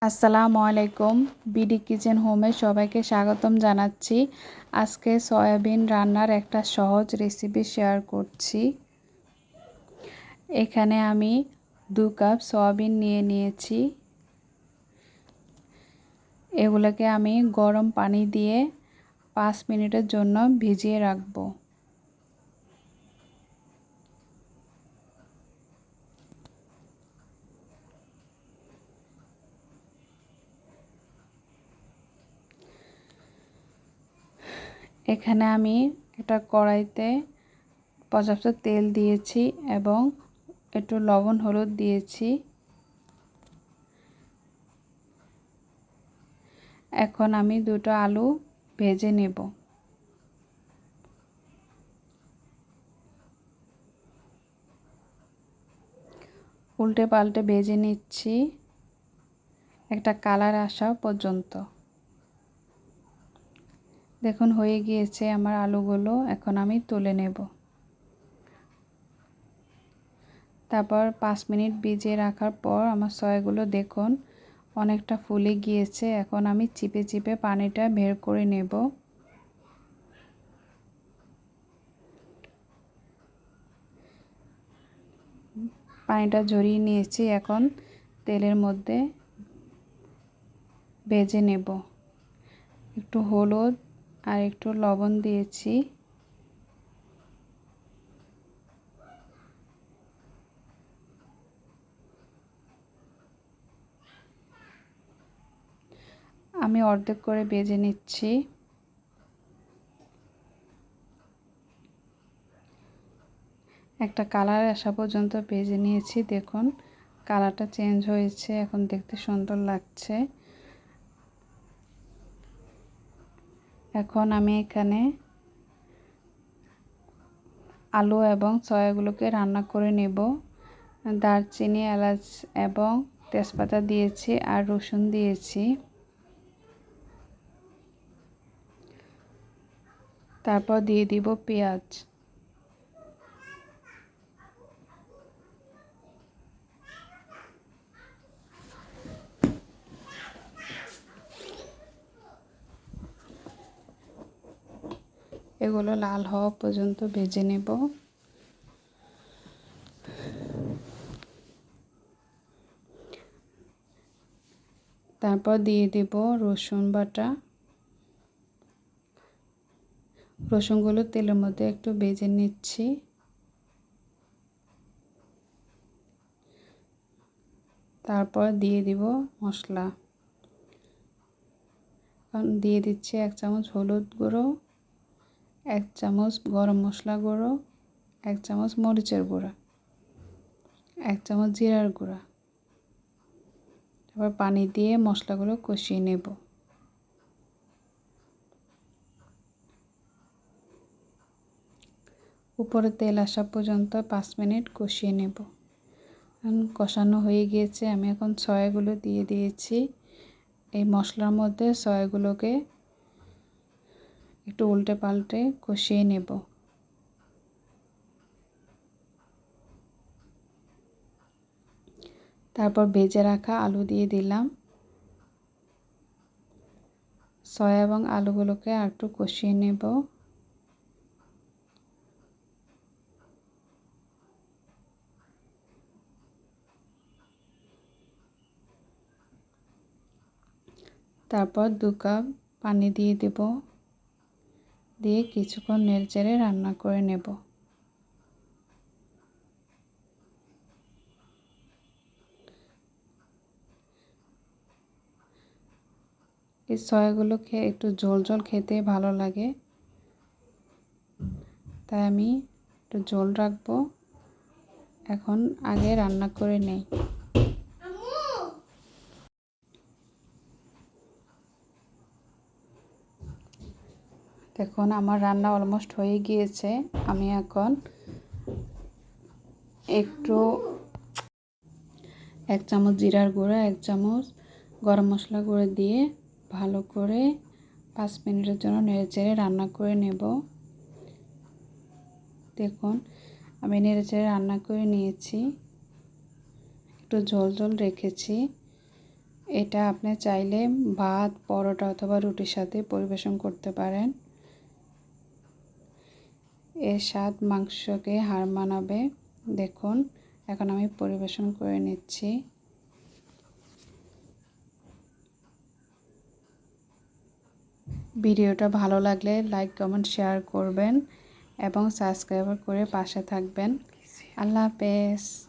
আসসালামু আলাইকুম। BD kitchen হোমে সবাইকে স্বাগতম জানাচ্ছি। আজকে সয়াবিন রান্নার একটা সহজ রেসিপি শেয়ার করছি। এখানে আমি 2 কাপ সয়াবিন নিয়েছি। এগুলোকে আমি গরম পানি দিয়ে 5 মিনিটের জন্য ভিজিয়ে রাখবো। এখানে আমি একটা কড়াইতে পর্যাপ্ত তেল দিয়েছি এবং একটু লবণ হলুদ দিয়েছি। এখন আমি 2টো আলু ভেজে নেব। উল্টে পাল্টে ভেজে নিচ্ছি একটা কালার আসা পর্যন্ত। দেখুন হয়ে গিয়েছে আমার আলুগুলো। এখন আমি তুলে নেব। তারপর 5 মিনিট ভিজিয়ে রাখার পর আমার সয়াগুলো দেখুন অনেকটা ফুলে গিয়েছে। এখন আমি চিপে চিপে পানিটা বের করে নেব। পানিটা ঝরিয়ে নিয়েছি। এখন তেলের মধ্যে ভেজে নেব। একটু হলুদ আর একটু লবণ দিয়েছি। আমি অর্ধেক করে ভেজে নিচ্ছি। একটা কালার আসা পর্যন্ত ভেজে নিয়েছি। দেখুন কালারটা চেঞ্জ হয়েছে। এখন দেখতে সুন্দর লাগছে। এখন আমি এখানে আলু এবং সয়াগুলোকে রান্না করে নেব। দারচিনি, এলাচ এবং তেজপাতা দিয়েছি আর রসুন দিয়েছি। তারপর দিয়ে দিব পেঁয়াজ। এগুলো লাল হওয়া পর্যন্ত ভেজে নেব। তারপর দিয়ে দেব রসুন বাটা। রসুনগুলো তেলের মধ্যে একটু ভেজে নিচ্ছি। তারপর দিয়ে দিব মশলা। দিয়ে দিচ্ছি 1 চামচ হলুদ গুঁড়ো, 1 চামচ গরম মশলা গুঁড়ো, 1 চামচ মরিচের গুঁড়া, 1 চামচ জিরার গুঁড়া। তারপর পানি দিয়ে মশলাগুলো কষিয়ে নেব। উপরে তেল আসা পর্যন্ত 5 মিনিট কষিয়ে নেব। কষানো হয়ে গিয়েছে। আমি এখন সয়াগুলো দিয়ে দিয়েছি। এই মশলার মধ্যে সয়াগুলোকে একটু উল্টে পাল্টে কষিয়ে নেব। তারপর ভেজে রাখা আলু দিয়ে দিলাম। সয়া এবং আলুগুলোকে আর একটু কষিয়ে নেব। তারপর 2 কাপ পানি দিয়ে দেব। দিয়ে কিছুক্ষণ নেড়েচেড়ে রান্না করে নেব। এই সয়াগুলো একটু ঝোল ঝোল খেতে ভালো লাগে, তাই আমি একটু ঝোল রাখবো। এখন আগে রান্না করে নেই। দেখুন আমার রান্না অলমোস্ট হয়ে গিয়েছে। আমি এখন একটু 1 চামচ জিরার গুঁড়া, 1 চামচ গরম মশলা গুঁড়ো দিয়ে ভালো করে 5 মিনিটের জন্য নেড়েচেড়ে রান্না করে নেব। দেখুন আমি নেড়েচেড়ে রান্না করে নিয়েছি। একটু ঝোল ঝোল রেখেছি। এটা আপনি চাইলে ভাত, পরোটা অথবা রুটির সাথে পরিবেশন করতে পারেন। এর স্বাদ মাংসকে হার মানাবে। দেখুন, এখন আমি পরিবেশন করে নিচ্ছি। ভিডিওটা ভালো লাগলে লাইক, কমেন্ট, শেয়ার করবেন এবং সাবস্ক্রাইব করে পাশে থাকবেন। আল্লাহ হাফেজ।